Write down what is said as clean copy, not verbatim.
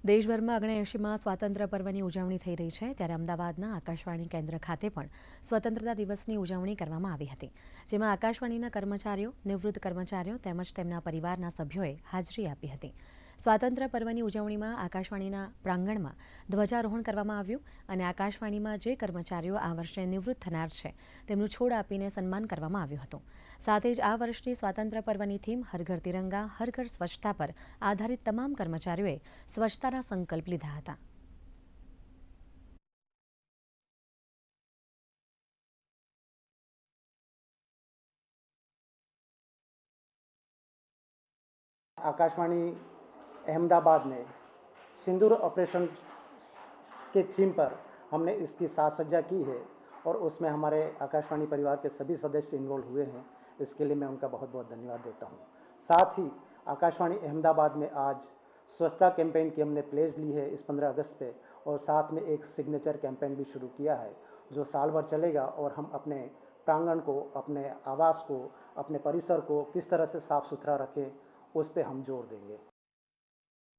દેશભરમાં 79માં સ્વાતંત્ર્ય પર્વની ઉજવણી થઈ રહી છે, ત્યારે અમદાવાદના આકાશવાણી કેન્દ્ર ખાતે પણ સ્વતંત્રતા દિવસની ઉજવણી કરવામાં આવી હતી, જેમાં આકાશવાણીના કર્મચારીઓ, નિવૃત્ત કર્મચારીઓ તેમજ તેમના પરિવારના સભ્યોએ હાજરી આપી હતી. સ્વાતંત્ર્ય પર્વની ઉજવણીમાં આકાશવાણીના પ્રાંગણમાં ધ્વજારોહણ કરવામાં આવ્યું અને આકાશવાણીમાં જે કર્મચારીઓ આ વર્ષે નિવૃત્ત થનાર છે તેમનું છોડ આપીને સન્માન કરવામાં આવ્યું હતું. સાથે જ આ વર્ષની સ્વાતંત્ર્ય પર્વની થીમ હર ઘર તિરંગા, હર ઘર સ્વચ્છતા પર આધારિત તમામ કર્મચારીઓએ સ્વચ્છતાના સંકલ્પ લીધા હતા. आकाशवाणी अहमदाबाद ने सिंदूर ऑपरेशन के थीम पर हमने इसकी साज सज्जा की है और उसमें हमारे आकाशवाणी परिवार के सभी सदस्य इन्वॉल्व हुए हैं. इसके लिए मैं उनका बहुत बहुत धन्यवाद देता हूं. साथ ही आकाशवाणी अहमदाबाद में आज स्वच्छता कैंपेन की हमने प्लेज ली है इस 15 अगस्त पे, और साथ में एक सिग्नेचर कैंपेन भी शुरू किया है जो साल भर चलेगा और हम अपने प्रांगण को, अपने आवास को, अपने परिसर को किस तरह से साफ़ सुथरा रखें उस पर हम जोर देंगे.